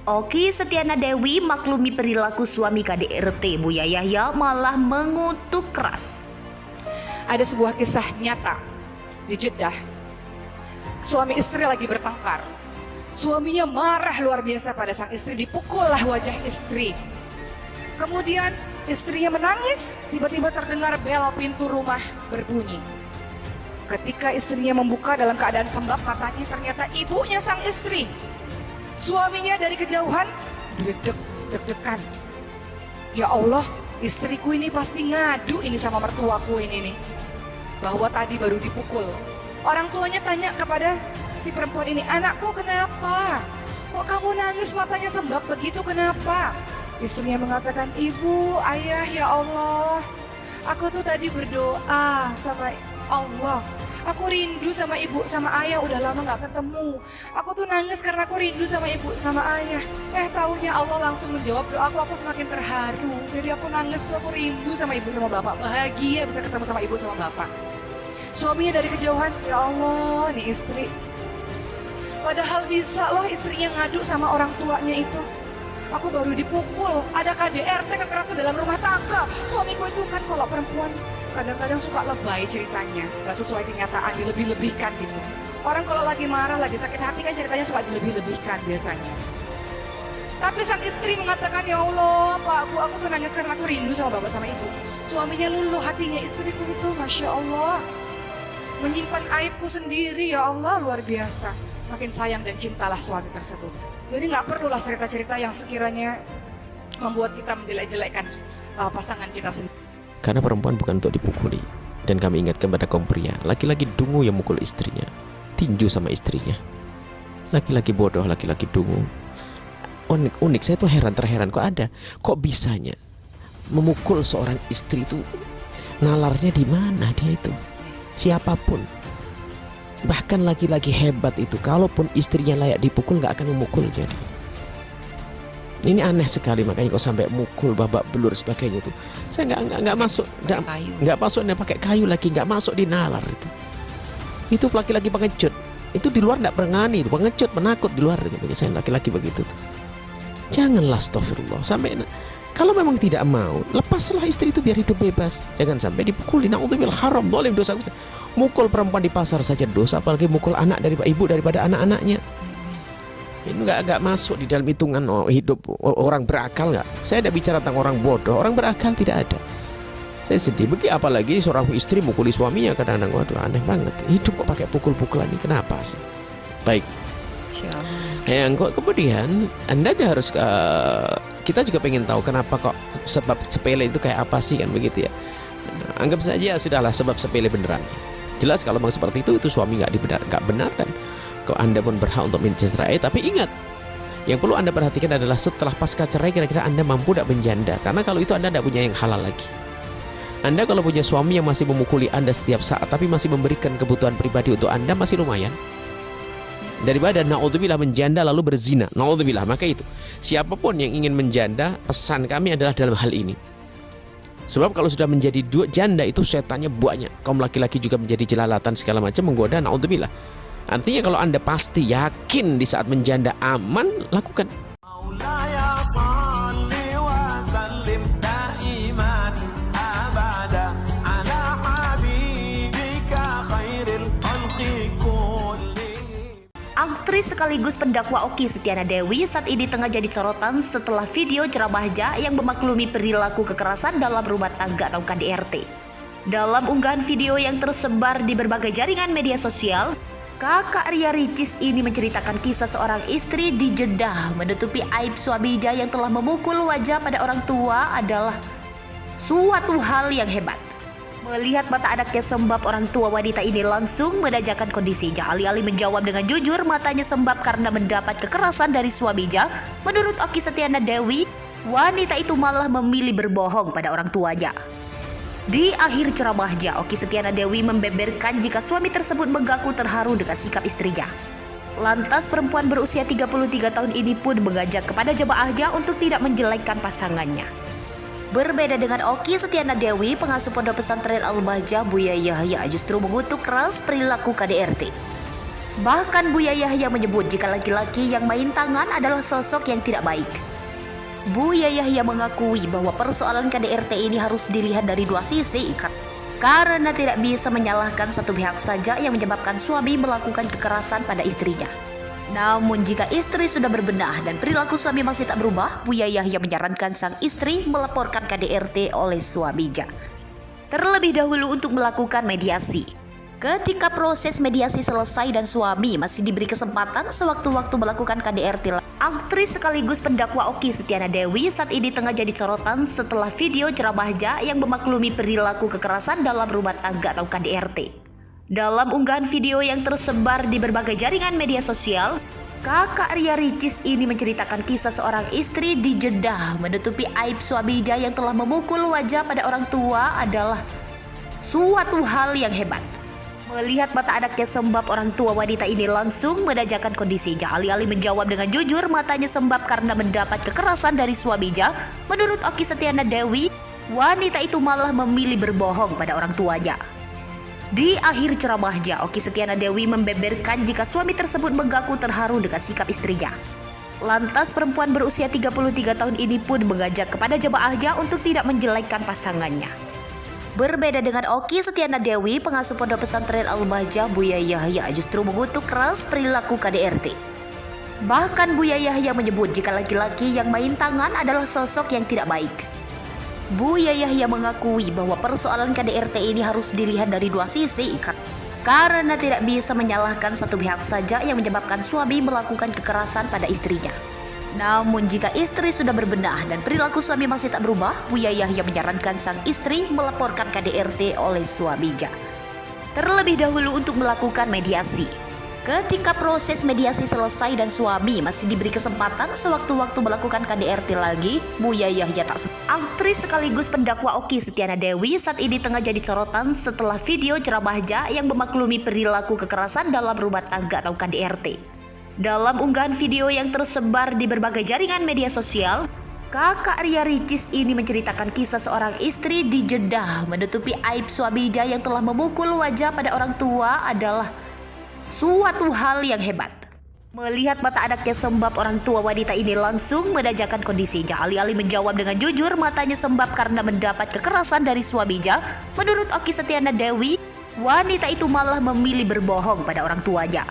Oki Setiana Dewi maklumi perilaku suami KDRT Buya Yahya malah mengutuk keras. Ada sebuah kisah nyata di Jeddah. Suami istri lagi bertengkar. Suaminya marah luar biasa pada sang istri, dipukullah wajah istri. Kemudian istrinya menangis, tiba-tiba terdengar bel pintu rumah berbunyi. Ketika istrinya membuka dalam keadaan sembab matanya, ternyata ibunya sang istri. Suaminya dari kejauhan deg-degan. Ya Allah, istriku ini pasti ngadu ini sama mertuaku ini nih, bahwa tadi baru dipukul. Orang tuanya tanya kepada si perempuan ini, anakku kenapa? Kok kamu nangis matanya sembab begitu, kenapa? Istrinya mengatakan, ibu, ayah, ya Allah, aku tuh tadi berdoa sama Allah. Aku rindu sama ibu, sama ayah, udah lama gak ketemu. Aku tuh nangis karena aku rindu sama ibu, sama ayah. Taunya Allah langsung menjawab doaku, aku semakin terharu. Jadi aku nangis tuh, aku rindu sama ibu, sama bapak. Bahagia bisa ketemu sama ibu, sama bapak. Suaminya dari kejauhan, ya Allah, nih istri. Padahal bisa loh istrinya ngadu sama orang tuanya itu. Aku baru dipukul, ada KDRT, kekerasan dalam rumah tangga. Suamiku itu kan kalau perempuan kadang-kadang suka lebay ceritanya, gak sesuai kenyataan, dilebih-lebihkan gitu. Orang kalau lagi marah, lagi sakit hati kan ceritanya suka dilebih-lebihkan biasanya. Tapi sang istri mengatakan, ya Allah Pak Bu, aku tuh nangis karena aku rindu sama bapak sama ibu. Suaminya luluh hatinya, istriku itu Masya Allah menyimpan aibku sendiri, ya Allah, luar biasa. Makin sayang dan cintalah suami tersebut. Jadi gak perlulah cerita-cerita yang sekiranya membuat kita menjelek-jelekkan pasangan kita sendiri. Karena perempuan bukan untuk dipukuli. Dan kami ingatkan pada kaum pria, laki-laki dungu yang mukul istrinya, tinju sama istrinya. Laki-laki bodoh, laki-laki dungu. Unik, saya tuh terheran kok bisanya memukul seorang istri itu, nalarnya di mana dia itu? Siapapun, bahkan laki-laki hebat itu, kalaupun istrinya layak dipukul nggak akan memukul. Jadi ini aneh sekali, makanya kok sampai mukul, babak belur sebagainya tuh. Saya nggak masuk, nggak masuk, dan pakai kayu lagi, nggak masuk di nalar itu. Itu laki-laki pengecut. Itu di luar nggak berani, pengecut, penakut di luar. Saya laki-laki begitu tuh. Janganlah, astagfirullah. Sampai kalau memang tidak mau, lepaslah istri itu biar hidup bebas. Jangan sampai dipukuli. Na'udzubillah, haram, zalim, dosa. Mukul perempuan di pasar saja dosa, apalagi mukul anak dari ibu daripada anak-anaknya. Ini nggak masuk di dalam hitungan hidup orang berakal nggak. Saya tidak bicara tentang orang bodoh, orang berakal tidak ada. Saya sedih begitu, apalagi seorang istri mukuli suaminya kadang-kadang. Waduh, aneh banget. Hidup kok pakai pukul-pukulan ini, kenapa sih? Baik. Yang kemudian Anda aja harus kita juga pengen tahu kenapa kok sebab sepele itu kayak apa sih, kan begitu ya. Anggap saja sudahlah sebab sepele beneran. Jelas kalau memang seperti itu suami nggak benar, dan kok Anda pun berhak untuk mencerai. Tapi ingat, yang perlu Anda perhatikan adalah setelah pasca cerai kira-kira Anda mampu tidak menjanda. Karena kalau itu Anda tidak punya yang halal lagi. Anda kalau punya suami yang masih memukuli Anda setiap saat tapi masih memberikan kebutuhan pribadi untuk Anda, masih lumayan. Daripada na'udzubillah menjanda lalu berzina, na'udzubillah. Maka itu, siapapun yang ingin menjanda, pesan kami adalah dalam hal ini. Sebab kalau sudah menjadi janda itu setannya banyak. Kaum laki-laki juga menjadi jelalatan segala macam, menggoda, na'udzubillah. Artinya kalau Anda pasti yakin di saat menjanda aman, lakukan. Aktris sekaligus pendakwa Oki Setiana Dewi saat ini tengah jadi sorotan setelah video ceramahnya yang memaklumi perilaku kekerasan dalam rumah tangga atau KDRT. Dalam unggahan video yang tersebar di berbagai jaringan media sosial, kakak Ria Ricis ini menceritakan kisah seorang istri di Jeddah menutupi aib suaminya yang telah memukul wajah pada orang tua adalah suatu hal yang hebat. Melihat mata anaknya sembab, orang tua wanita ini langsung menanyakan kondisinya. Alih-alih menjawab dengan jujur, matanya sembab karena mendapat kekerasan dari suaminya. Menurut Oki Setiana Dewi, wanita itu malah memilih berbohong pada orang tuanya. Di akhir ceramahnya, Oki Setiana Dewi membeberkan jika suami tersebut mengaku terharu dengan sikap istrinya. Lantas perempuan berusia 33 tahun ini pun mengajak kepada jemaahnya untuk tidak menjelekkan pasangannya. Berbeda dengan Oki Setiana Dewi, pengasuh pondok pesantren Al-Bahjah Buya Yahya justru mengutuk keras perilaku KDRT. Bahkan Buya Yahya menyebut jika laki-laki yang main tangan adalah sosok yang tidak baik. Buya Yahya mengakui bahwa persoalan KDRT ini harus dilihat dari dua sisi, karena tidak bisa menyalahkan satu pihak saja yang menyebabkan suami melakukan kekerasan pada istrinya. Namun jika istri sudah berbenah dan perilaku suami masih tak berubah, Buya Yahya menyarankan sang istri melaporkan KDRT oleh suaminya. Terlebih dahulu untuk melakukan mediasi. Ketika proses mediasi selesai dan suami masih diberi kesempatan sewaktu-waktu melakukan KDRT, aktris sekaligus pendakwa Okky Setiana Dewi saat ini tengah jadi sorotan setelah video ceramahnya yang memaklumi perilaku kekerasan dalam rumah tangga atau KDRT. Dalam unggahan video yang tersebar di berbagai jaringan media sosial, kakak Ria Ricis ini menceritakan kisah seorang istri di Jeddah menutupi aib suaminya yang telah memukul wajah pada orang tua adalah suatu hal yang hebat. Melihat mata anaknya sembab, orang tua wanita ini langsung menanyakan kondisinya. Alih-alih menjawab dengan jujur, matanya sembab karena mendapat kekerasan dari suaminya. Menurut Okky Setiana Dewi, wanita itu malah memilih berbohong pada orang tuanya. Di akhir ceramahnya, Okky Setiana Dewi membeberkan jika suami tersebut mengaku terharu dengan sikap istrinya. Lantas perempuan berusia 33 tahun ini pun mengajak kepada jemaahnya untuk tidak menjelekkan pasangannya. Berbeda dengan Okky Setiana Dewi, pengasuh pondok pesantren Al-Bahjah Buya Yahya justru mengutuk keras perilaku KDRT. Bahkan Buya Yahya menyebut jika laki-laki yang main tangan adalah sosok yang tidak baik. Buya Yahya mengakui bahwa persoalan KDRT ini harus dilihat dari dua sisi, karena tidak bisa menyalahkan satu pihak saja yang menyebabkan suami melakukan kekerasan pada istrinya. Namun jika istri sudah berbenah dan perilaku suami masih tak berubah, Buya Yahya menyarankan sang istri melaporkan KDRT oleh suaminya. Terlebih dahulu untuk melakukan mediasi. Ketika proses mediasi selesai dan suami masih diberi kesempatan sewaktu-waktu melakukan KDRT lagi, Buya Yahya tak setuju. Aktris sekaligus pendakwa Okky Setiana Dewi saat ini tengah jadi sorotan setelah video ceramahnya yang memaklumi perilaku kekerasan dalam rumah tangga atau KDRT. Dalam unggahan video yang tersebar di berbagai jaringan media sosial, kakak Ria Ricis ini menceritakan kisah seorang istri di Jeddah menutupi aib suaminya yang telah memukul wajah pada orang tua adalah suatu hal yang hebat. Melihat mata anaknya sembab, orang tua wanita ini langsung menanyakan kondisinya. Alih-alih menjawab dengan jujur, matanya sembab karena mendapat kekerasan dari suaminya. Menurut Okky Setiana Dewi, wanita itu malah memilih berbohong pada orang tuanya.